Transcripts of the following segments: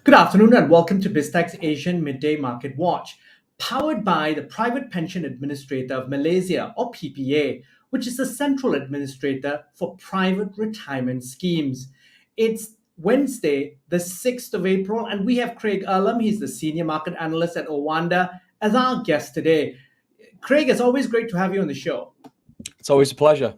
Good afternoon and welcome to BizTech's Asian Midday Market Watch, powered by the Private Pension Administrator of Malaysia, or PPA, which is the central administrator for private retirement schemes. It's Wednesday, the 6th of April, and we have Craig Erlam. He's the Senior Market Analyst at Oanda as our guest today. Craig, it's always great to have you on the show. It's always a pleasure.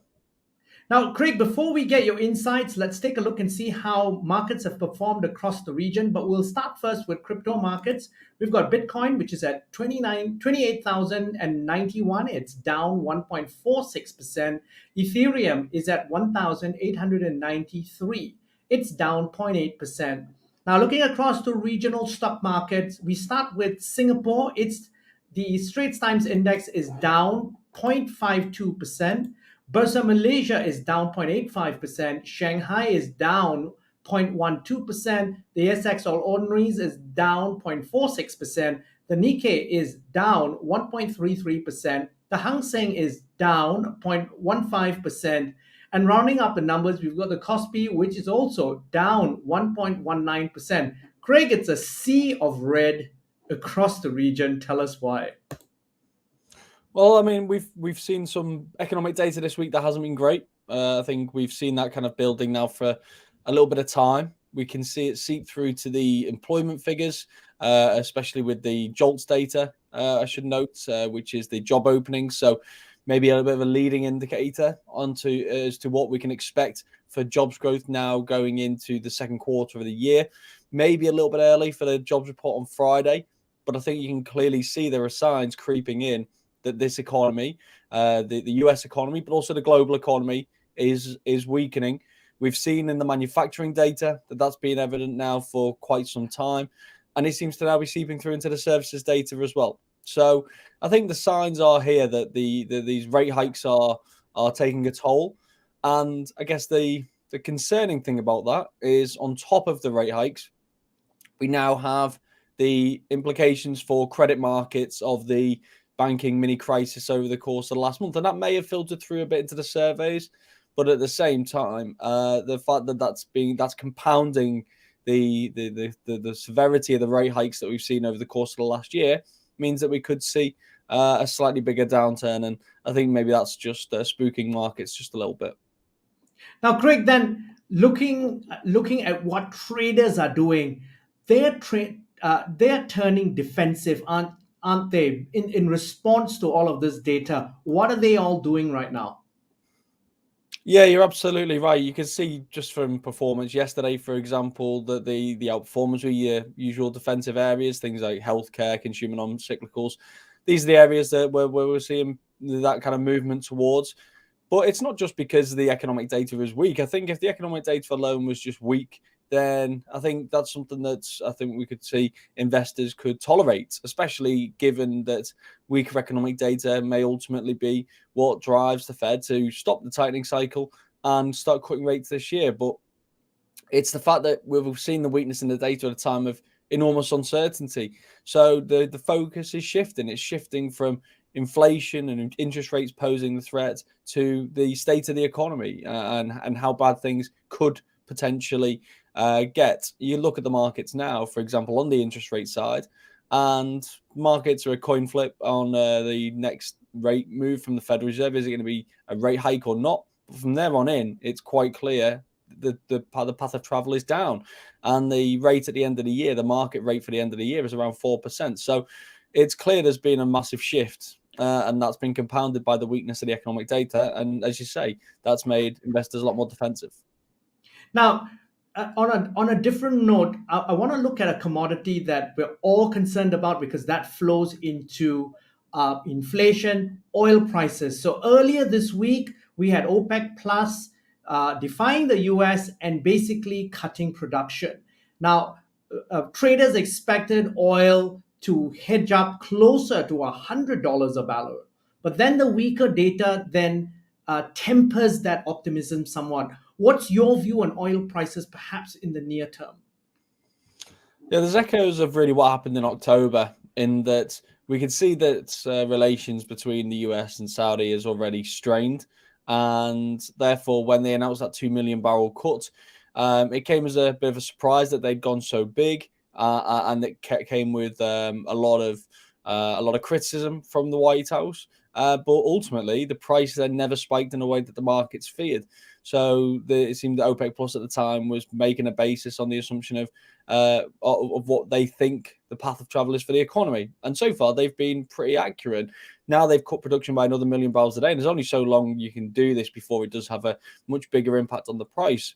Now, Craig, before we get your insights, let's take a look and see how markets have performed across the region. But we'll start first with crypto markets. We've got Bitcoin, which is at 28,091. It's down 1.46%. Ethereum is at 1,893. It's down 0.8%. Now, looking across the regional stock markets, we start with Singapore. The Straits Times Index is down 0.52%. Bursa Malaysia is down 0.85%. Shanghai is down 0.12%. The ASX All Ordinaries is down 0.46%. The Nikkei is down 1.33%. The Hang Seng is down 0.15%. And rounding up the numbers, we've got the Kospi, which is also down 1.19%. Craig, it's a sea of red across the region. Tell us why. Well, I mean, we've seen some economic data this week that hasn't been great. I think we've seen that kind of building now for a little bit of time. We can see it seep through to the employment figures, especially with the JOLTS data, I should note, which is the job openings. So maybe a little bit of a leading indicator as to what we can expect for jobs growth now going into the second quarter of the year. Maybe a little bit early for the jobs report on Friday, but I think you can clearly see there are signs creeping in that this economy, the US economy, but also the global economy is weakening. We've seen in the manufacturing data that's been evident now for quite some time, and it seems to now be seeping through into the services data as well. So I think the signs are here that these rate hikes are taking a toll, and I guess the concerning thing about that is on top of the rate hikes, we now have the implications for credit markets of the banking mini crisis over the course of the last month, and that may have filtered through a bit into the surveys. But at the same time, the fact that that's compounding the severity of the rate hikes that we've seen over the course of the last year means that we could see a slightly bigger downturn, and I think maybe that's just spooking markets just a little bit. Now, Craig, then looking at what traders are doing, they're turning defensive, aren't they, in response to all of this data? What are they all doing right now? Yeah, you're absolutely right. You can see just from performance yesterday, for example, that the outperformance were your usual defensive areas, things like healthcare, consumer non-cyclicals. These are the areas that where we're seeing that kind of movement towards. But it's not just because the economic data is weak. I think if the economic data alone was just weak, then I think that's something that I think we could see investors could tolerate, especially given that weaker economic data may ultimately be what drives the Fed to stop the tightening cycle and start cutting rates this year. But it's the fact that we've seen the weakness in the data at a time of enormous uncertainty. So the focus is shifting. It's shifting from inflation and interest rates posing the threat to the state of the economy and how bad things could potentially get. You look at the markets now, for example, on the interest rate side, and markets are a coin flip on the next rate move from the Federal Reserve. Is it going to be a rate hike or not? But from there on in, it's quite clear the path of travel is down, and the rate at the end of the year, the market rate for the end of the year, is around 4%. So it's clear there's been a massive shift. And that's been compounded by the weakness of the economic data. And as you say, that's made investors a lot more defensive. Now, on a different note, I want to look at a commodity that we're all concerned about because that flows into inflation, oil prices. So earlier this week, we had OPEC Plus defying the US and basically cutting production. Now, traders expected oil to hedge up closer to $100 a barrel. But then the weaker data then tempers that optimism somewhat. What's your view on oil prices, perhaps in the near term? Yeah, there's echoes of really what happened in October, in that we could see that relations between the US and Saudi is already strained. And therefore, when they announced that 2 million barrel cut, it came as a bit of a surprise that they'd gone so big. and it came with a lot of criticism from the White House. But ultimately, the price then never spiked in a way that the markets feared. So it seemed that OPEC Plus at the time was making a basis on the assumption of what they think the path of travel is for the economy. And so far, they've been pretty accurate. Now they've cut production by another 1 million barrels a day. And there's only so long you can do this before it does have a much bigger impact on the price.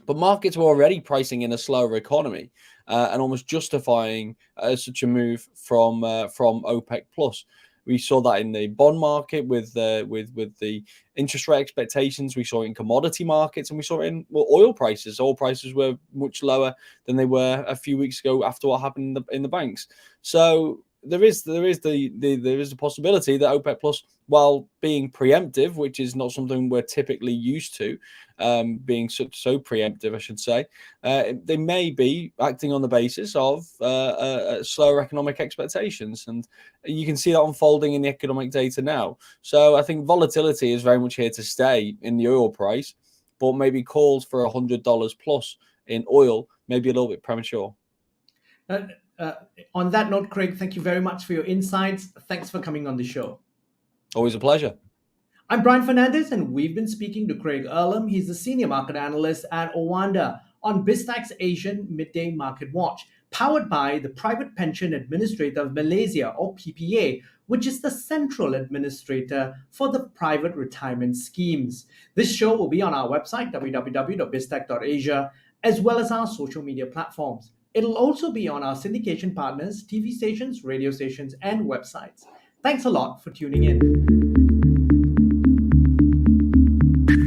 But markets were already pricing in a slower economy and almost justifying such a move from OPEC Plus. We saw that in the bond market with the interest rate expectations. We saw it in commodity markets, and we saw it in oil prices. Oil prices were much lower than they were a few weeks ago after what happened in the banks. So there is the possibility that OPEC Plus, while being preemptive, which is not something we're typically used to, being so preemptive, I should say, they may be acting on the basis of slower economic expectations, and you can see that unfolding in the economic data now. So I think volatility is very much here to stay in the oil price, but maybe calls for $100 plus in oil maybe a little bit premature. On that note, Craig, thank you very much for your insights. Thanks for coming on the show. Always a pleasure. I'm Brian Fernandez, and we've been speaking to Craig Erlam. He's the Senior Market Analyst at Oanda on BizTech's Asian Midday Market Watch, powered by the Private Pension Administrator of Malaysia, or PPA, which is the central administrator for the private retirement schemes. This show will be on our website, www.biztech.asia, as well as our social media platforms. It'll also be on our syndication partners, TV stations, radio stations, and websites. Thanks a lot for tuning in.